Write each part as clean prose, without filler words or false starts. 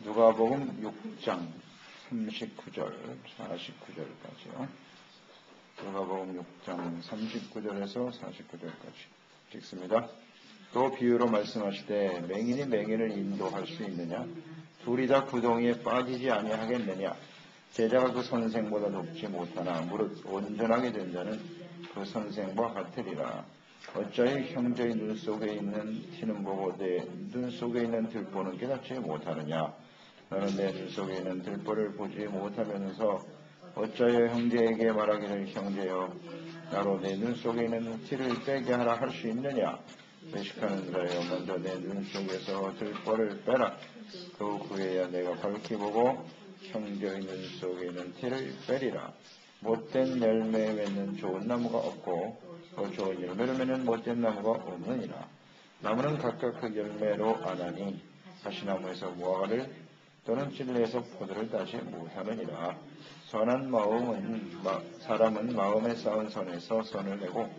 누가복음 6장 39절, 49절까지요. 누가복음 6장 39절에서 49절까지 읽습니다. 또 비유로 말씀하시되 맹인이 맹인을 인도할 수 있느냐? 둘이 다 구덩이에 빠지지 아니하겠느냐? 제자가 그 선생보다 높지 못하나 무릇 온전하게 된 자는 그 선생과 같으리라. 어찌하여 형제의 눈 속에 있는 티는 보고 내 눈 속에 있는 들보는 깨닫지 못하느냐? 너는 내 눈 속에 있는 들보를 보지 못하면서 어찌하여 형제에게 말하기를 형제여 나로 내 눈 속에 있는 티를 빼게 하라 할 수 있느냐? 외식하는 자여 먼저 내 눈 속에서 들보를 빼라. 그 후에야 내가 밝히 보고 형제의 눈 속에 있는 티를 빼리라. 못된 열매 맺는 좋은 나무가 없고 그 좋은 열매를 맺는 못된 나무가 없느니라. 나무는 각각 그 열매로 아나니 가시나무에서 무화과를 또는 찔레에서 포도를 따지 못하느니라. 선한 마음은 사람은 마음에 쌓은 선에서 선을 내고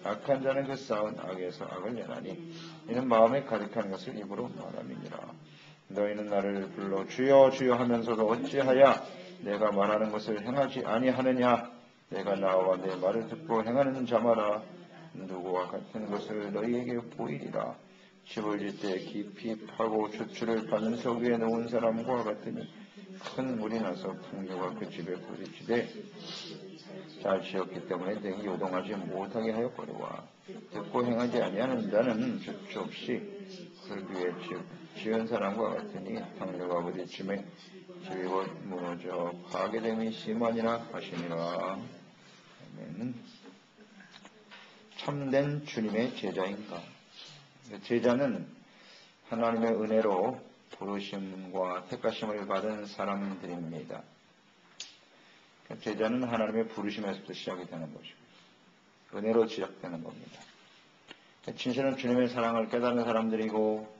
악한 자는 그 쌓은 악에서 악을 내나니 이는 마음에 가득한 것을 입으로 말함이니라. 너희는 나를 불러 주여 주여 하면서도 어찌하여 내가 말하는 것을 행하지 아니하느냐? 내가 나와 내 말을 듣고 행하는 자마다 누구와 같은 것을 너희에게 보이리라. 집을 질 때 깊이 파고 추출을 받는 석 위에 놓은 사람과 같으니 큰 물이 나서 풍류가 그 집에 부딪히되 잘 지었기 때문에 땡이 요동하지 못하게 하였거니와 듣고 행하지 아니하는 자는 주체 없이 그 위에 지은 사람과 같으니 풍류가 부딪힘에 집이 곧 무너져 파괴됨이 심하니라 하시니라. 아멘. 참된 주님의 제자인가? 제자는 하나님의 은혜로 부르심과 택하심을 받은 사람들입니다. 제자는 하나님의 부르심에서부터 시작이 되는 것이고 은혜로 시작되는 겁니다. 진실은 주님의 사랑을 깨닫는 사람들이고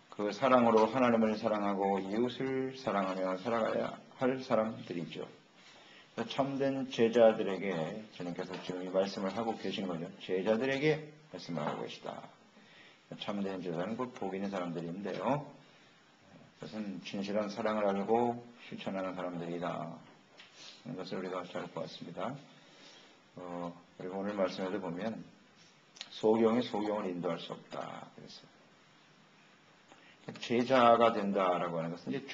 그 사랑으로 하나님을 사랑하고 이웃을 사랑하며 살아가야 할 사람들이죠. 참된 제자들에게 주님께서 지금 이 말씀을 하고 계신 거죠. 제자들에게 말씀을 하고 계시다. 참된 제자는 곧 복 있는 사람들인데요. 그것은 진실한 사랑을 알고 실천하는 사람들이다. 이것을 우리가 잘 보았습니다. 그리고 오늘 말씀에도 보면 소경이 소경을 인도할 수 없다. 그랬어요. 제자가 된다라고 하는 것은 이제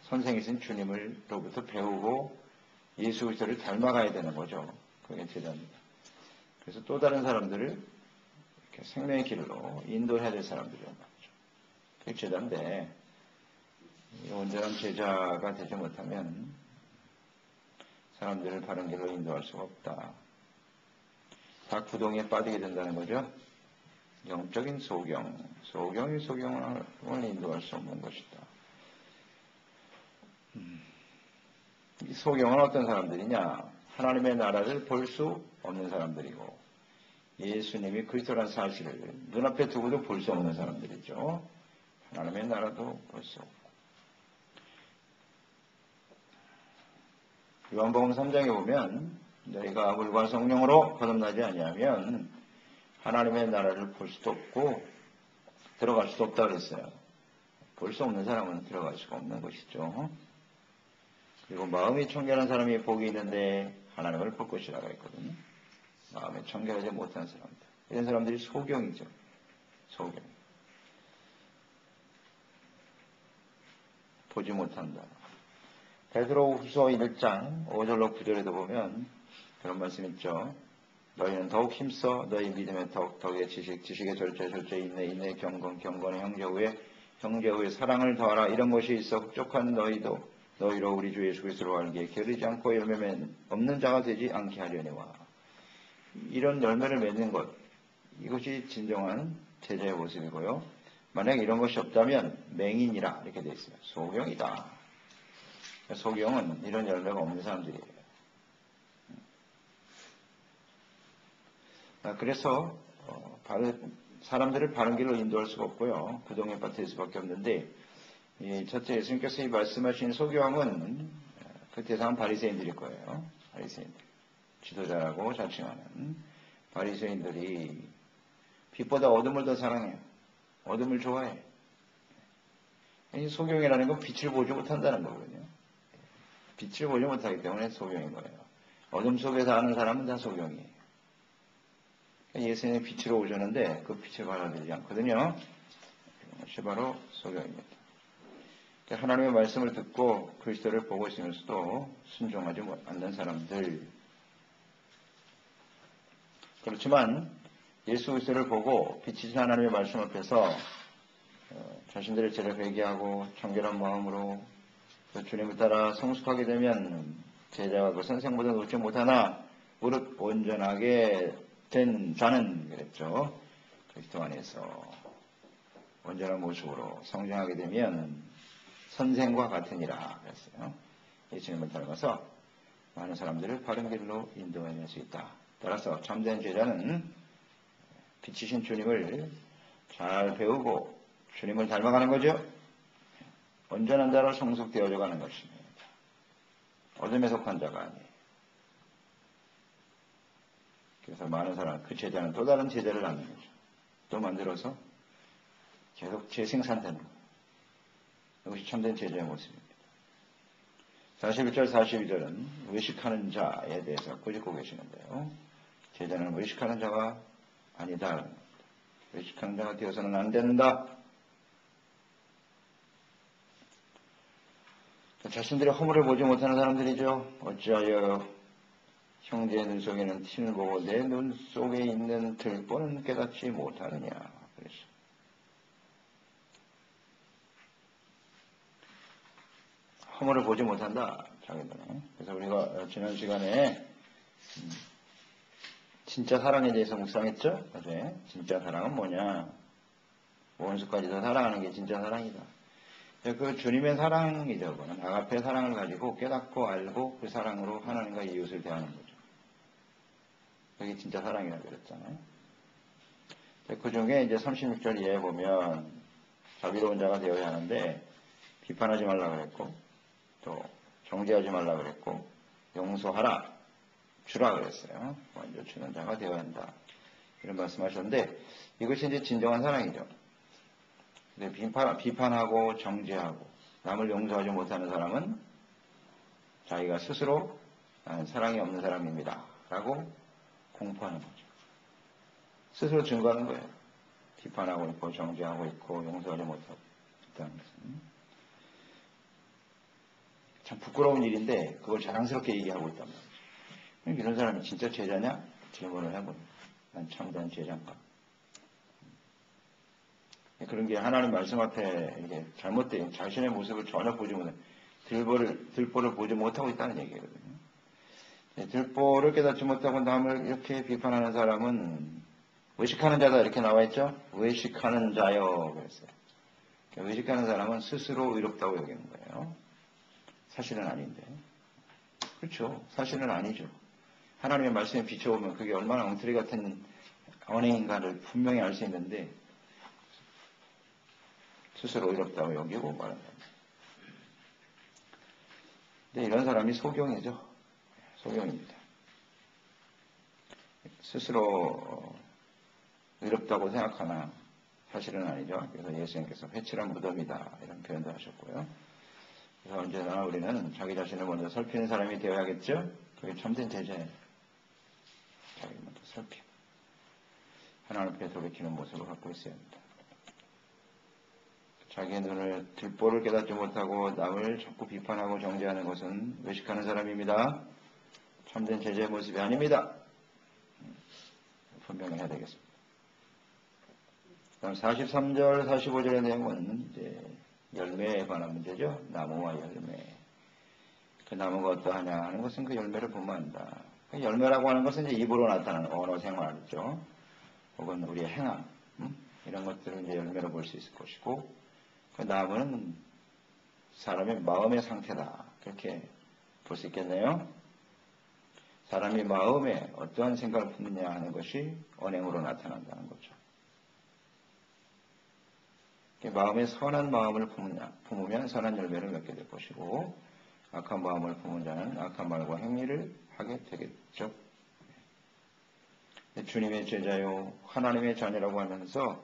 선생이신 주님으로부터 배우고 예수 그리스도를 닮아가야 되는 거죠. 그게 제자입니다. 그래서 또 다른 사람들을 이렇게 생명의 길로 인도해야 될 사람들이란 말이죠. 그게 제자인데 온전한 제자가 되지 못하면 사람들을 바른 길로 인도할 수가 없다. 다 구덩이에 빠지게 된다는 거죠. 영적인 소경이 소경을 인도할 수 없는 것이다. 이 소경은 어떤 사람들이냐? 하나님의 나라를 볼 수 없는 사람들이고 예수님이 그리스도라는 사실을 눈앞에 두고도 볼 수 없는 사람들이죠. 하나님의 나라도 볼 수 없고 요한복음 3장에 보면 너희가 물과 성령으로 거듭나지 아니하면 하나님의 나라를 볼 수도 없고 들어갈 수도 없다 그랬어요. 볼 수 없는 사람은 들어갈 수가 없는 것이죠. 그리고 마음이 청결한 사람이 복이 있는데 하나님을 볼 것이라고 했거든요. 마음이 청결하지 못한 사람들. 이런 사람들이 소경이죠. 소경. 보지 못한다. 베드로후서 1장 5절로 9절에도 보면 그런 말씀 있죠. 너희는 더욱 힘써 너희 믿음의 덕에 지식의 절제 인내 경건의 형제 후에 사랑을 더하라. 이런 것이 있어 흡족한 너희로 우리 주 예수 그리스도로 알기에 게으르지 않고 열매 없는 자가 되지 않게 하려니와. 이런 열매를 맺는 것, 이것이 진정한 제자의 모습이고요. 만약 이런 것이 없다면 맹인이라 이렇게 되어 있어요. 소경이다. 소경은 이런 열매가 없는 사람들이에요. 그래서 사람들을 바른 길로 인도할 수가 없고요. 구덩이에 빠뜨릴 수밖에 없는데 첫째 예수님께서 이 말씀하신 소경은 그 대상은 바리새인들일 거예요. 바리새인들. 지도자라고 자칭하는 바리새인들이 빛보다 어둠을 더 사랑해요. 어둠을 좋아해. 이 소경이라는 건 빛을 보지 못한다는 거거든요. 빛을 보지 못하기 때문에 소경인 거예요. 어둠 속에 사는 사람은 다 소경이에요. 예수님이 빛으로 오셨는데 그 빛을 받아들이지 않거든요. 그것이 바로 소경입니다. 하나님의 말씀을 듣고 그리스도를 보고 있으면서도 순종하지 않는 사람들. 그렇지만 예수 그리스도를 보고 빛이신 하나님의 말씀 앞에서 자신들의 죄를 회개하고 청결한 마음으로 주님을 따라 성숙하게 되면 제자와 그 선생보다 놓지 못하나 무릇 온전하게 된 자는 그랬죠. 그리스도 안에서 온전한 모습으로 성장하게 되면 선생과 같으니라 그랬어요. 예수님을 닮아서 많은 사람들을 바른 길로 인도해낼 수 있다. 따라서 참된 제자는 빛이신 주님을 잘 배우고 주님을 닮아가는 거죠. 온전한 자로 성숙되어져 가는 것입니다. 어둠에 속한 자가 아니에요. 그래서 많은 사람, 그 제자는 또 다른 제자를 낳는 거죠. 또 만들어서 계속 재생산되는 거예요. 이것이 참된 제자의 모습입니다. 41절, 42절은 외식하는 자에 대해서 꾸짖고 계시는데요. 제자는 외식하는 자가 아니다. 외식하는 자가 되어서는 안 된다. 자신들의 허물을 보지 못하는 사람들이죠. 어찌하여 형제의 눈 속에는 티를 보고 내 눈 속에 있는 들보는 깨닫지 못하느냐. 그래서 허물을 보지 못한다. 자기들은. 그래서 우리가 지난 시간에 진짜 사랑에 대해서 묵상했죠. 어제 진짜 사랑은 뭐냐. 원수까지도 사랑하는 게 진짜 사랑이다. 그 주님의 사랑이죠. 그거는 아가페 사랑을 가지고 깨닫고 알고 그 사랑으로 하나님과 이웃을 대하는 거죠. 그게 진짜 사랑이라고 그랬잖아요. 그 중에 이제 36절 이하에 보면 자비로운 자가 되어야 하는데 비판하지 말라 그랬고 또 정죄하지 말라 그랬고 용서하라 주라 그랬어요. 먼저 주는 자가 되어야 한다. 이런 말씀하셨는데 이것이 이제 진정한 사랑이죠. 비판하고 정죄하고 남을 용서하지 못하는 사람은 자기가 스스로 사랑이 없는 사람입니다. 라고 공포하는 거죠. 스스로 증거하는 거예요. 비판하고 있고 정죄하고 있고 용서하지 못하고 있다는 것은. 참 부끄러운 일인데 그걸 자랑스럽게 얘기하고 있단 말이죠. 이런 사람이 진짜 제자냐? 질문을 해봅니다. 난 참된 제자인가? 그런 게 하나님 말씀 앞에 이게 잘못된 자신의 모습을 전혀 보지 못해 들보를 보지 못하고 있다는 얘기거든요. 들보를 깨닫지 못하고 남을 이렇게 비판하는 사람은 외식하는 자다 이렇게 나와 있죠. 외식하는 자요 그랬어요. 외식하는 사람은 스스로 의롭다고 여기는 거예요. 사실은 아닌데. 그렇죠. 사실은 아니죠. 하나님의 말씀에 비춰보면 그게 얼마나 엉터리 같은 언행인가를 분명히 알 수 있는데 스스로 의롭다고 여기고 말한다. 근데 이런 사람이 소경이죠. 소경입니다. 스스로 의롭다고 생각하나 사실은 아니죠. 그래서 예수님께서 회칠한 무덤이다 이런 표현도 하셨고요. 그래서 언제나 우리는 자기 자신을 먼저 살피는 사람이 되어야겠죠. 그게 참된 제자예요. 자기를 먼저 살피고 하나님 앞에 돌이키는 모습을 갖고 있어야 합니다. 자기의 눈을 들보를 깨닫지 못하고 남을 자꾸 비판하고 정죄하는 것은 외식하는 사람입니다. 참된 제자의 모습이 아닙니다. 분명히 해야 되겠습니다. 그럼 43절, 45절의 내용은 이제 열매에 관한 문제죠. 나무와 열매. 그 나무가 어떠하냐 하는 것은 그 열매를 보면 안다. 그 열매라고 하는 것은 이제 입으로 나타나는 언어 생활이죠. 혹은 우리의 행함. 이런 것들을 이제 열매로 볼 수 있을 것이고, 그 나무는 사람의 마음의 상태다. 그렇게 볼 수 있겠네요. 사람이 마음에 어떠한 생각을 품느냐 하는 것이 언행으로 나타난다는 거죠. 마음에 선한 마음을 품으면 선한 열매를 맺게 될 것이고 악한 마음을 품은 자는 악한 말과 행위를 하게 되겠죠. 주님의 제자요 하나님의 자녀라고 하면서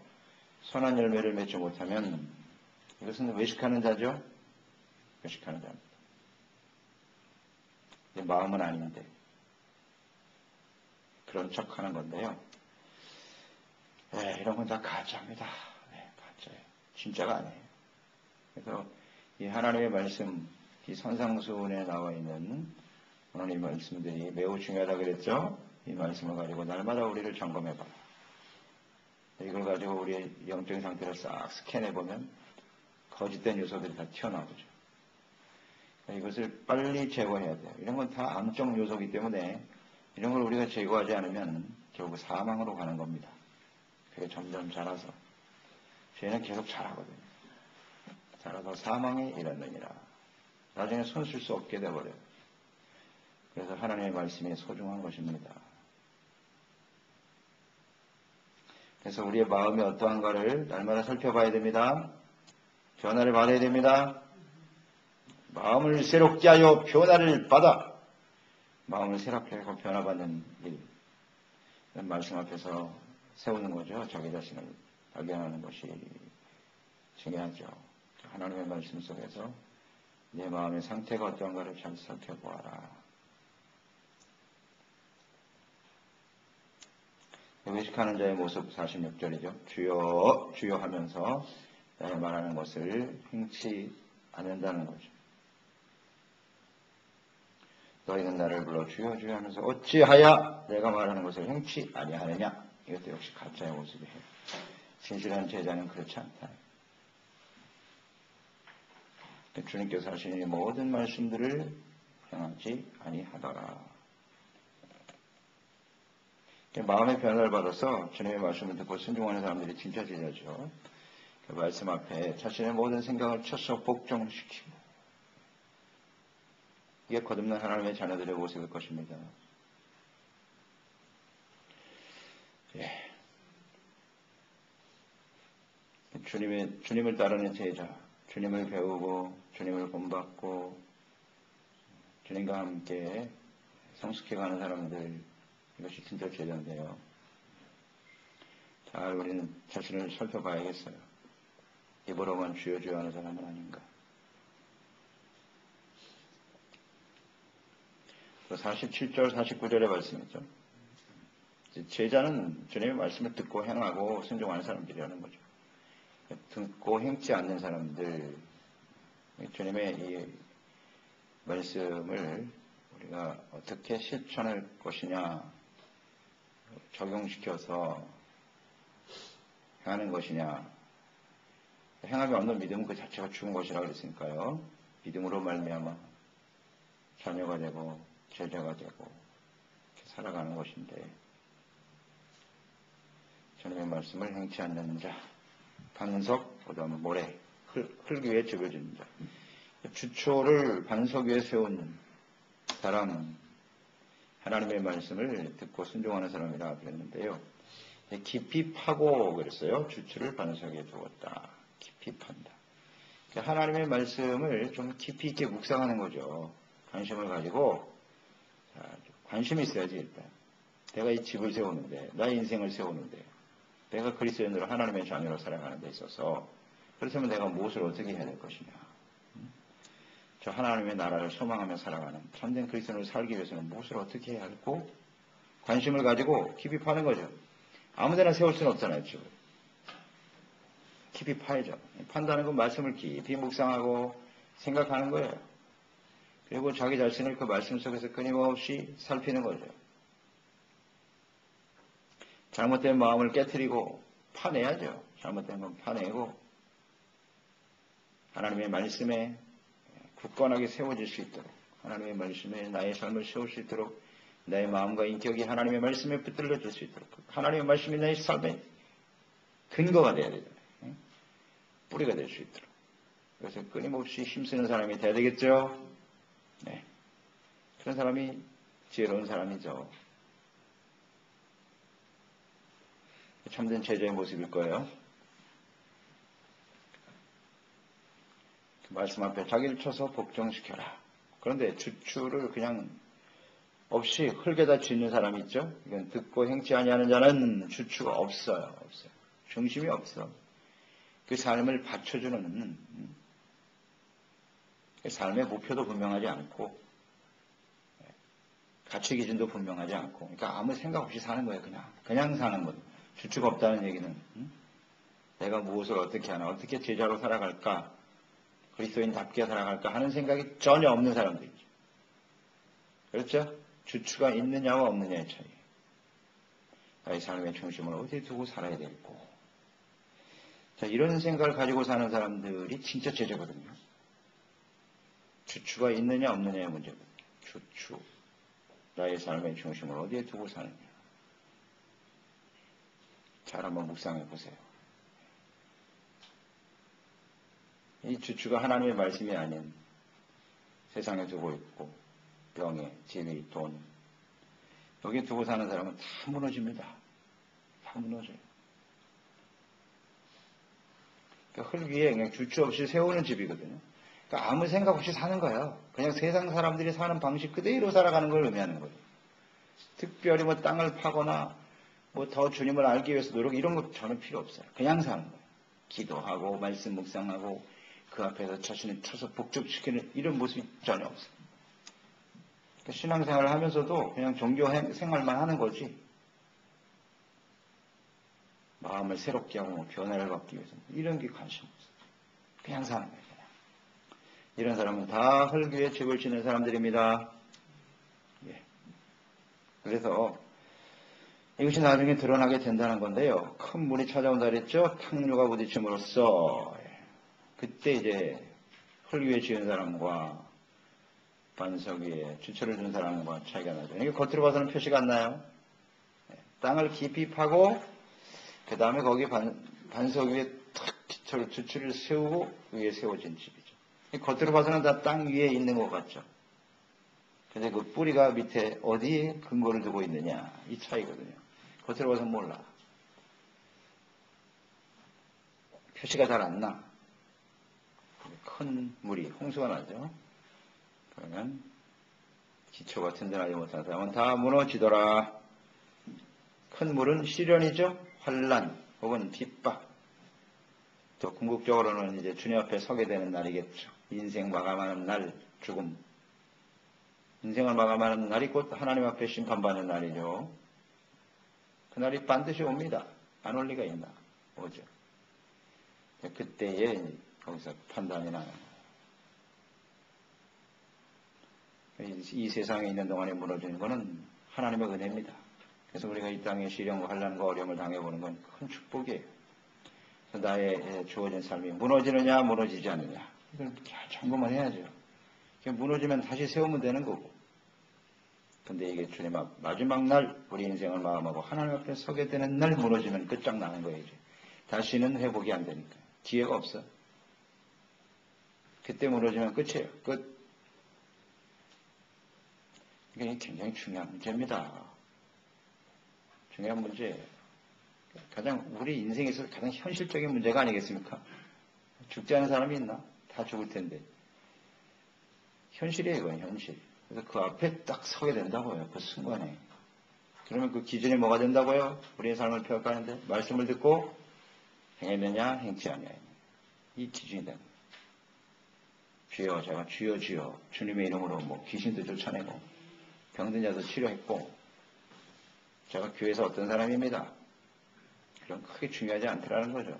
선한 열매를 맺지 못하면 이것은 외식하는 자죠. 외식하는 자입니다. 마음은 아닌데 그런 척하는 건데요. 이런 건 다 가짜입니다. 가짜예요. 진짜가 아니에요. 그래서 이 하나님의 말씀, 이 선상수훈에 나와 있는 하나님의 말씀들이 매우 중요하다 그랬죠. 이 말씀을 가지고 날마다 우리를 점검해봐라. 이걸 가지고 우리의 영적인 상태를 싹 스캔해보면 거짓된 요소들이 다 튀어나오죠. 이것을 빨리 제거해야 돼요. 이런 건 다 암적 요소이기 때문에 이런 걸 우리가 제거하지 않으면 결국 사망으로 가는 겁니다. 그게 점점 자라서 죄는 계속 자라거든요. 자라서 사망에 이르느니라. 나중에 손 쓸 수 없게 되어버려요. 그래서 하나님의 말씀이 소중한 것입니다. 그래서 우리의 마음이 어떠한가를 날마다 살펴봐야 됩니다. 변화를 받아야 됩니다. 마음을 새롭게 하여 변화를 받아. 마음을 새롭게 하고 변화받는 일. 이런 말씀 앞에서 세우는 거죠. 자기 자신을 발견하는 것이 중요하죠. 하나님의 말씀 속에서 내 마음의 상태가 어떠한가를 잘 살펴보아라. 외식하는 자의 모습 46절이죠. 주여 주여 하면서 말하는 것을 행치 않는다는 거죠. 너희는 나를 불러 주여 주여 하면서 어찌하여 내가 말하는 것을 행치 아니하느냐. 이것도 역시 가짜의 모습이에요. 진실한 제자는 그렇지 않다. 주님께서 하시는 이 모든 말씀들을 행하지 아니하더라. 마음의 변화를 받아서 주님의 말씀을 듣고 순종하는 사람들이 진짜 제자죠. 그 말씀 앞에 자신의 모든 생각을 쳐서 복종시키고 이게 거듭난 하나님의 자녀들의 모습일 것입니다. 주님을 따르는 제자, 주님을 배우고 주님을 본받고 주님과 함께 성숙해가는 사람들, 이것이 진짜 제자인데요. 잘 우리는 자신을 살펴봐야겠어요. 입으로만 주여 주여 하는 사람은 아닌가. 47절, 49절의 말씀이죠. 제자는 주님의 말씀을 듣고 행하고 순종하는 사람들이라는 거죠. 듣고 행치 않는 사람들, 주님의 이 말씀을 우리가 어떻게 실천할 것이냐, 적용시켜서 행하는 것이냐. 행함이 없는 믿음은 그 자체가 죽은 것이라고 그랬으니까요. 믿음으로 말미암아 자녀가 되고 제자가 되고 이렇게 살아가는 것인데, 주님의 말씀을 행치 않는 자, 반석, 그다음에 모래, 흙 위에 집을 짓는 자. 주초를 반석 위에 세운 사람은 하나님의 말씀을 듣고 순종하는 사람이라 그랬는데요. 깊이 파고 그랬어요. 주초를 반석 위에 두었다. 깊이 판다. 하나님의 말씀을 좀 깊이 있게 묵상하는 거죠. 관심을 가지고, 관심이 있어야지 일단. 내가 이 집을 세우는데, 나의 인생을 세우는데, 내가 그리스도인으로 하나님의 자녀로 살아가는 데 있어서, 그렇다면 내가 무엇을 어떻게 해야 될 것이냐. 저 하나님의 나라를 소망하며 살아가는 참된 그리스도인으로 살기 위해서는 무엇을 어떻게 해야 할고, 관심을 가지고 깊이 파는 거죠. 아무데나 세울 수는 없잖아요, 집을. 깊이 파야죠. 판다는 건 말씀을 깊이 묵상하고 생각하는 거예요. 그리고 자기 자신을 그 말씀 속에서 끊임없이 살피는 거죠. 잘못된 마음을 깨트리고 파내야죠. 잘못된 건 파내고 하나님의 말씀에 굳건하게 세워질 수 있도록, 하나님의 말씀에 나의 삶을 세울 수 있도록, 나의 마음과 인격이 하나님의 말씀에 붙들려질 수 있도록, 하나님의 말씀이 나의 삶의 근거가 되어야 되잖아요. 뿌리가 될 수 있도록. 그래서 끊임없이 힘쓰는 사람이 돼야 되겠죠. 네. 그런 사람이 지혜로운 사람이죠. 참된 제자의 모습일 거예요. 말씀 앞에 자기를 쳐서 복종시켜라. 그런데 주추를 그냥 없이 흙에다 짓는 사람이 있죠. 이건 듣고 행치 아니하는 자는 주추가 없어요. 없어요. 중심이 없어. 그 삶을 받쳐주는 삶의 목표도 분명하지 않고 가치 기준도 분명하지 않고 그러니까 아무 생각 없이 사는 거예요. 그냥 사는 거예요. 주축 없다는 얘기는 내가 무엇을 어떻게 하나 어떻게 제자로 살아갈까 그리스도인답게 살아갈까 하는 생각이 전혀 없는 사람들이죠. 그렇죠? 주추가 있느냐와 없느냐의 차이. 나의 삶의 중심을 어디에 두고 살아야 될고. 자, 이런 생각을 가지고 사는 사람들이 진짜 제자거든요. 주추가 있느냐 없느냐의 문제거든요. 주추. 나의 삶의 중심을 어디에 두고 사느냐. 잘 한번 묵상해 보세요. 이 주추가 하나님의 말씀이 아닌 세상에 두고 있고 병에, 재미, 돈 여기에 두고 사는 사람은 다 무너집니다. 다 무너져요. 그러니까 흙 위에 그냥 주추 없이 세우는 집이거든요. 그러니까 아무 생각 없이 사는 거예요. 그냥 세상 사람들이 사는 방식 그대로 살아가는 걸 의미하는 거예요. 특별히 뭐 땅을 파거나 뭐 더 주님을 알기 위해서 노력 이런 것 저는 필요 없어요. 그냥 사는 거예요. 기도하고 말씀 묵상하고 그 앞에서 자신을 쳐서 복죽시키는 이런 모습이 전혀 없어요. 그러니까 신앙생활을 하면서도 그냥 종교 생활만 하는 거지 마음을 새롭게 하고 뭐 변화를 갖기 위해서 이런 게 관심 없어요. 그냥 사는 거예요. 그냥. 이런 사람은 다 흙 위에 집을 짓는 사람들입니다. 예. 그래서 이것이 나중에 드러나게 된다는 건데요. 큰 물이 찾아온다 그랬죠. 탕류가 부딪힘으로써 그때 이제 흙 위에 지은 사람과 반석 위에 주철을 준 사람과 차이가 나죠. 이게 겉으로 봐서는 표시가 안 나요. 땅을 깊이 파고 그 다음에 거기 반석 위에 탁 주철을 세우고 위에 세워진 집이죠. 겉으로 봐서는 다 땅 위에 있는 것 같죠. 근데 그 뿌리가 밑에 어디에 근거를 두고 있느냐 이 차이거든요. 겉으로 봐서는 몰라. 표시가 잘 안 나. 큰 물이 홍수가 나죠. 그러면 기초가 튼튼하지 못한 사람은 다 무너지더라. 큰 물은 시련이죠. 환난 혹은 핍박. 또 궁극적으로는 이제 주님 앞에 서게 되는 날이겠죠. 인생 마감하는 날, 죽음. 인생을 마감하는 날이 곧 하나님 앞에 심판받는 날이죠. 그날이 반드시 옵니다. 안 올 리가 있나? 오죠. 그때에 거기서 판단이 나요. 이 세상에 있는 동안에 무너지는 것은 하나님의 은혜입니다. 그래서 우리가 이 땅에 시련과 환난과 어려움을 당해보는 건 큰 축복이에요. 그래서 나의 주어진 삶이 무너지느냐 무너지지 않느냐 이걸 잘 점검을 해야죠. 무너지면 다시 세우면 되는 거고. 근데 이게 주님 앞 마지막 날 우리 인생을 마감하고 하나님 앞에 서게 되는 날 무너지면 끝장나는 거예요. 이제. 다시는 회복이 안 되니까. 기회가 없어. 그때 무너지면 끝이에요. 끝. 이게 굉장히 중요한 문제입니다. 중요한 문제예요. 가장 우리 인생에서 가장 현실적인 문제가 아니겠습니까? 죽지 않은 사람이 있나? 다 죽을 텐데. 현실이에요, 이건 현실. 그래서 그 앞에 딱 서게 된다고요, 그 순간에. 그러면 그 기준이 뭐가 된다고요? 우리의 삶을 평가하는데 말씀을 듣고 행했느냐, 행치 않느냐. 이 기준이 되는 거예요. 주여, 제가 주여, 주여, 주님의 이름으로 뭐 귀신도 쫓아내고 병든 자도 치료했고 제가 교회에서 어떤 사람입니다. 그럼 크게 중요하지 않더라는 거죠.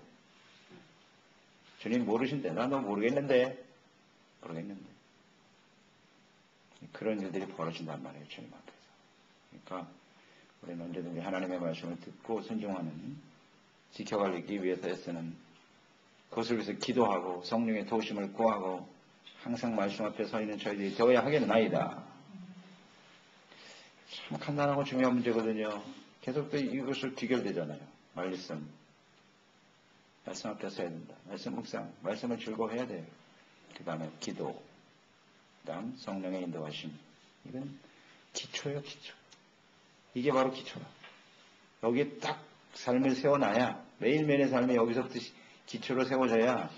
주님 모르신대. 나 너 모르겠는데. 그런 일들이 벌어진단 말이에요. 주님 앞에서. 그러니까 우리는 언제든지 하나님의 말씀을 듣고 순종하는 지켜가기 위해서 애쓰는 그것을 위해서 기도하고 성령의 도우심을 구하고 항상 말씀 앞에 서 있는 저희들이 되어야 하겠나이다. 참 간단하고 중요한 문제거든요. 계속 또 이것을 귀결되잖아요. 말씀 앞에 서야 된다. 말씀 묵상, 말씀을 즐거워해야 돼요. 그 다음에 기도, 그 다음 성령의 인도하심. 이건 기초예요, 기초. 이게 바로 기초다. 여기에 딱 삶을 세워놔야 매일매일의 삶이 여기서부터 기초로 세워져야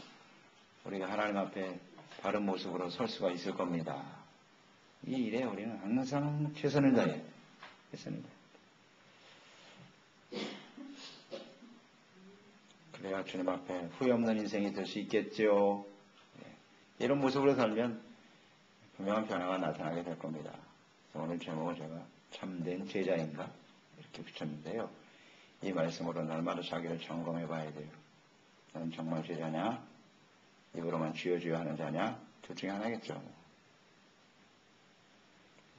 우리가 하나님 앞에 바른 모습으로 설 수가 있을 겁니다. 이 일에 우리는 항상 최선을 다해야 돼요. 최선을 다해야 돼요. 그래야 주님 앞에 후회 없는 인생이 될 수 있겠죠. 이런 모습으로 살면 분명한 변화가 나타나게 될 겁니다. 그래서 오늘 제목을 제가 참된 제자인가 이렇게 붙였는데요. 이 말씀으로 날마다 자기를 점검해 봐야 돼요. 나는 정말 제자냐? 입으로만 쥐어쥐어 하는 자냐? 둘 중에 하나겠죠.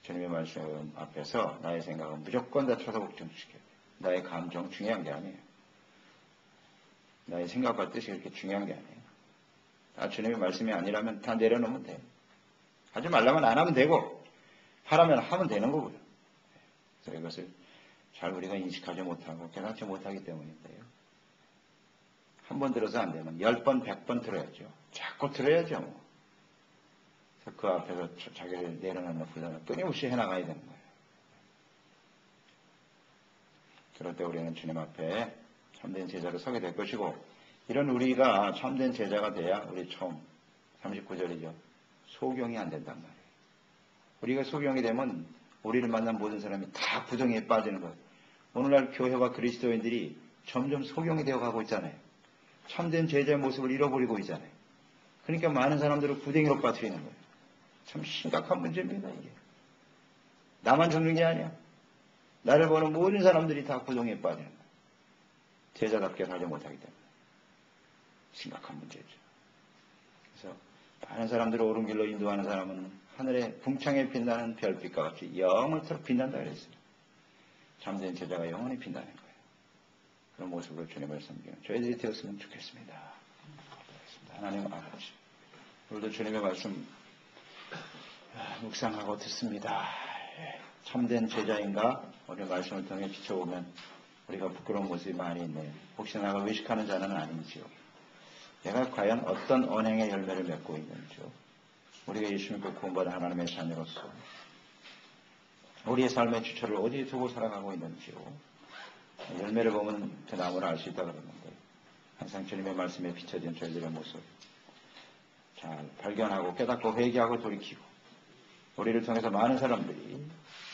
주님의 말씀 앞에서 나의 생각은 무조건 다 쳐다복종시켜야 돼요. 나의 감정 중요한 게 아니에요. 나의 생각과 뜻이 그렇게 중요한 게 아니에요. 다 주님의 말씀이 아니라면 다 내려놓으면 돼요. 하지 말라면 안 하면 되고 하라면 하면 되는 거고요. 그래서 이것을 잘 우리가 인식하지 못하고 깨닫지 못하기 때문인데요. 한 번 들어서 안 되면 10번, 100번 들어야죠. 자꾸 들어야죠. 뭐. 그래서 그 앞에서 자기를 내려놓는 훈련을 끊임없이 해나가야 되는 거예요. 그럴 때 우리는 주님 앞에 참된 제자로 서게 될 것이고, 이런 우리가 참된 제자가 돼야 우리 처음 39절이죠. 소경이 안 된단 말이에요. 우리가 소경이 되면 우리를 만난 모든 사람이 다 구덩이에 빠지는 거예요. 오늘날 교회와 그리스도인들이 점점 소경이 되어 가고 있잖아요. 참된 제자의 모습을 잃어버리고 있잖아요. 그러니까 많은 사람들을 구덩이로 빠뜨리는 거예요. 참 심각한 문제입니다, 이게. 나만 죽는 게 아니야. 나를 보는 모든 사람들이 다 구덩이에 빠지는 거예요. 제자답게 살지 못하기 때문에. 심각한 문제죠. 그래서 많은 사람들을 옳은 길로 인도하는 사람은 하늘의 궁창에 빛나는 별빛과 같이 영원토록 빛난다 그랬어요. 참된 제자가 영원히 빛나는 거예요. 그런 모습으로 주님을 섬기는 저희들이 되었으면 좋겠습니다. 하나님 아버지, 오늘도 주님의 말씀 묵상하고 듣습니다. 참된 제자인가? 오늘 말씀을 통해 비춰보면 우리가 부끄러운 모습이 많이 있네요. 혹시 나가 의식하는 자는 아닌지요. 내가 과연 어떤 언행의 열매를 맺고 있는지요. 우리가 예수 믿고 구원받은 하나님의 자녀로서 우리의 삶의 주체를 어디에 두고 살아가고 있는지요. 열매를 보면 그 나무를 알 수 있다 그러는데 항상 주님의 말씀에 비춰진 저희들의 모습 잘 발견하고 깨닫고 회개하고 돌이키고 우리를 통해서 많은 사람들이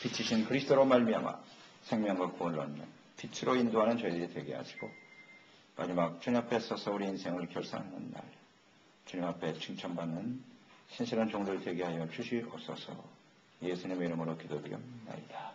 빛이신 그리스도로 말미암아 생명과 구원을 얻는 빛으로 인도하는 저희들이 되게 하시고 마지막 주님 앞에 서서 우리 인생을 결산하는 날 주님 앞에 칭찬받는 신실한 종들 되게 하여 주시옵소서. 예수님의 이름으로 기도드립니다.